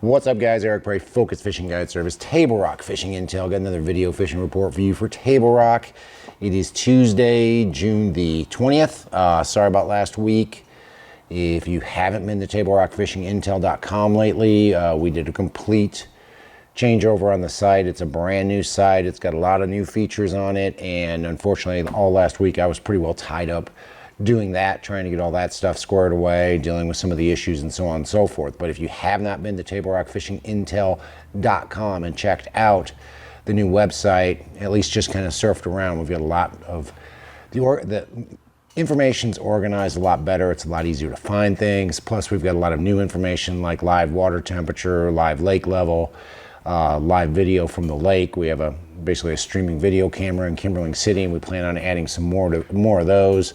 What's up, guys? Eric Bray, Focus Fishing Guide Service, Table Rock Fishing Intel. Got another video fishing report for you for Table Rock. It is Tuesday, June the 20th. Sorry about last week. If you haven't been to TableRockFishingIntel.com lately, we did a complete changeover on the site. It's a brand new site. It's got a lot of new features on it, and unfortunately, all last week I was pretty well tied up doing that, trying to get all that stuff squared away, dealing with some of the issues and so on and so forth. But if you have not been to TableRockFishingIntel.com and checked out the new website, at least just kind of surfed around, we've got a lot of the information's organized a lot better. It's a lot easier to find things. Plus, we've got a lot of new information like live water temperature, live lake level, live video from the lake. We have basically a streaming video camera in Kimberling City, and we plan on adding some more of those.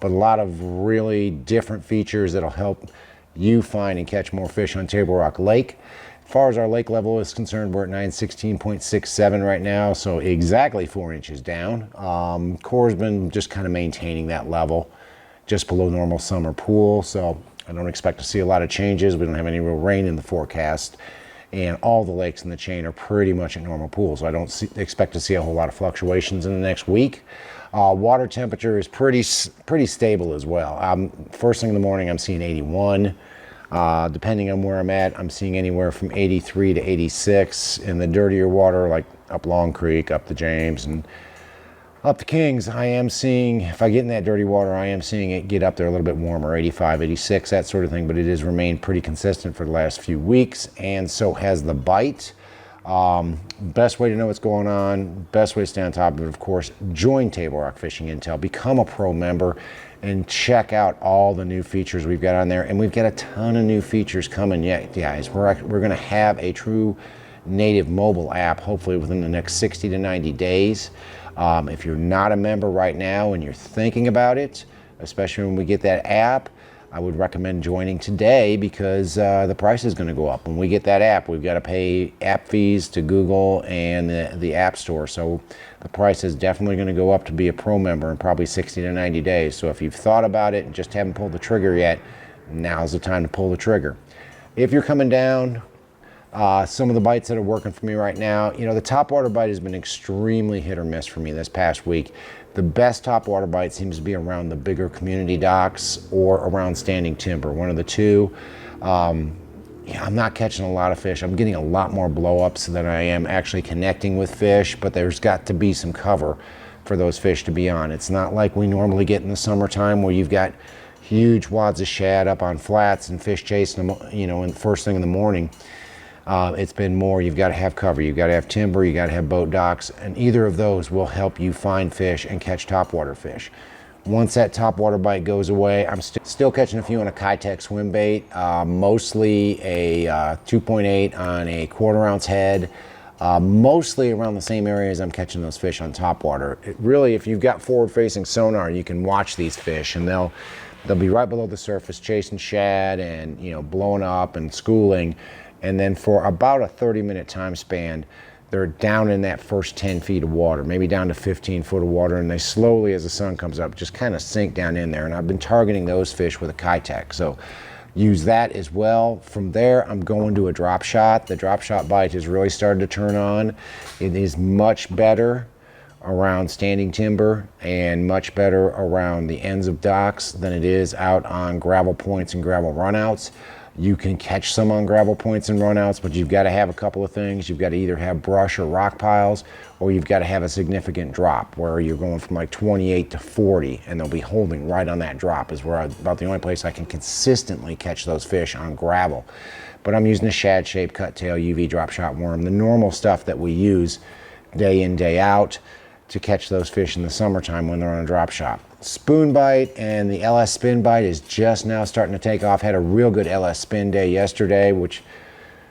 But a lot of really different features that'll help you find and catch more fish on Table Rock Lake. As far as our lake level is concerned, we're at 916.67 right now, so exactly 4 inches down. Core's been just kind of maintaining that level, just below normal summer pool, so I don't expect to see a lot of changes. We don't have any real rain in the forecast, and all the lakes in the chain are pretty much at normal pool, so I don't expect to see a whole lot of fluctuations in the next week. Water temperature is pretty stable as well. First thing in the morning, I'm seeing 81. Depending on where I'm at, I'm seeing anywhere from 83 to 86. In the dirtier water, like up Long Creek, up the James, and up the Kings, I am seeing, if I get in that dirty water, I am seeing it get up there a little bit warmer, 85, 86, that sort of thing, but it has remained pretty consistent for the last few weeks, and so has the bite. Best way to know what's going on, best way to stay on top of it, of course, join Table Rock Fishing Intel, become a pro member, and check out all the new features we've got on there. And we've got a ton of new features coming yet, guys. We're going to have a true native mobile app, hopefully within the next 60 to 90 days. If you're not a member right now and you're thinking about it, especially when we get that app, I would recommend joining today, because the price is going to go up. When we get that app, we've got to pay app fees to Google and the App Store. So the price is definitely going to go up to be a pro member in probably 60 to 90 days. So if you've thought about it and just haven't pulled the trigger yet, now's the time to pull the trigger. If you're coming down, some of the bites that are working for me right now, you know, the topwater bite has been extremely hit or miss for me this past week. The best topwater bite seems to be around the bigger community docks or around standing timber, one of the two. Yeah, I'm not catching a lot of fish. I'm getting a lot more blow-ups than I am actually connecting with fish, but there's got to be some cover for those fish to be on. It's not like we normally get in the summertime where you've got huge wads of shad up on flats and fish chasing them, you know, in the first thing in the morning. It's been more, you've got to have cover, you've got to have timber, you got to have boat docks, and either of those will help you find fish and catch topwater fish. Once that topwater bite goes away, I'm still catching a few on a Kitech swim bait, mostly a 2.8 on a 1/4 ounce head, mostly around the same areas I'm catching those fish on topwater. It really, if you've got forward-facing sonar, you can watch these fish, and they'll be right below the surface chasing shad and, you know, blowing up and schooling. And then for about a 30-minute time span, they're down in that first 10 feet of water, maybe down to 15 foot of water, and they slowly, as the sun comes up, just kind of sink down in there. And I've been targeting those fish with a Kitech, so use that as well. From there, I'm going to a drop shot. The drop shot bite has really started to turn on. It is much better around standing timber and much better around the ends of docks than it is out on gravel points and gravel runouts. You can catch some on gravel points and runouts, but you've got to have a couple of things. You've got to either have brush or rock piles, or you've got to have a significant drop where you're going from like 28 to 40, and they'll be holding right on that drop. Is where about the only place I can consistently catch those fish on gravel. But I'm using a shad-shaped cut-tail UV drop shot worm, the normal stuff that we use day in, day out to catch those fish in the summertime when they're on a drop shot. Spoon bite and the LS spin bite is just now starting to take off. Had a real good LS spin day yesterday, which,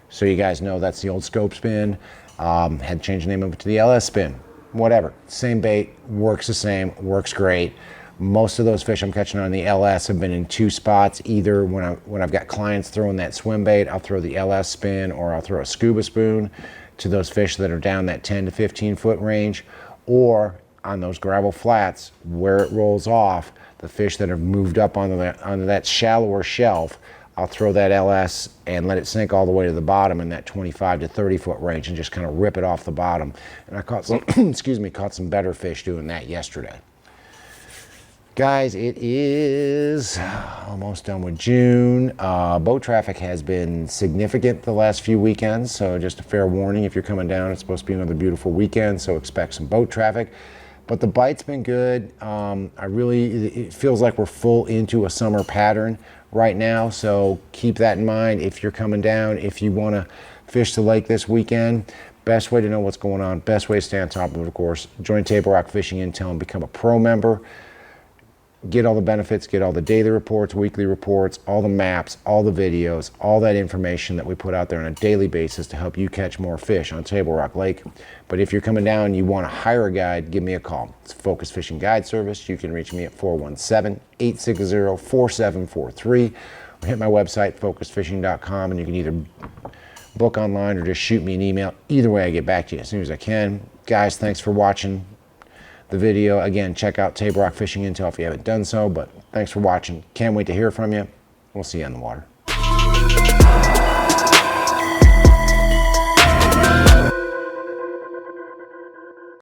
so you guys know, that's the old scope spin. Had to change the name of it to the LS spin. Whatever, same bait, works the same, works great. Most of those fish I'm catching on the LS have been in two spots. Either when I've got clients throwing that swim bait, I'll throw the LS spin, or I'll throw a scuba spoon to those fish that are down that 10 to 15 foot range, or on those gravel flats where it rolls off, the fish that have moved up onto that shallower shelf, I'll throw that LS and let it sink all the way to the bottom in that 25 to 30 foot range and just kind of rip it off the bottom. And I caught some, excuse me, caught some better fish doing that yesterday. Guys, it is almost done with June. Boat traffic has been significant the last few weekends, so just a fair warning, if you're coming down, it's supposed to be another beautiful weekend, so expect some boat traffic. But the bite's been good. It feels like we're full into a summer pattern right now, so keep that in mind if you're coming down. If you want to fish the lake this weekend, best way to know what's going on, best way to stay on top of it, of course, join Table Rock Fishing Intel and become a pro member. Get all the benefits, get all the daily reports, weekly reports, all the maps, all the videos, all that information that we put out there on a daily basis to help you catch more fish on Table Rock Lake. But if you're coming down and you want to hire a guide, give me a call. It's Focus Fishing Guide Service. You can reach me at 417-860-4743. Or hit my website, focusfishing.com, and you can either book online or just shoot me an email. Either way, I get back to you as soon as I can. Guys, thanks for watching the video. Again, check out Table Rock Fishing Intel if you haven't done so, but thanks for watching. Can't wait to hear from you. We'll see you on the water.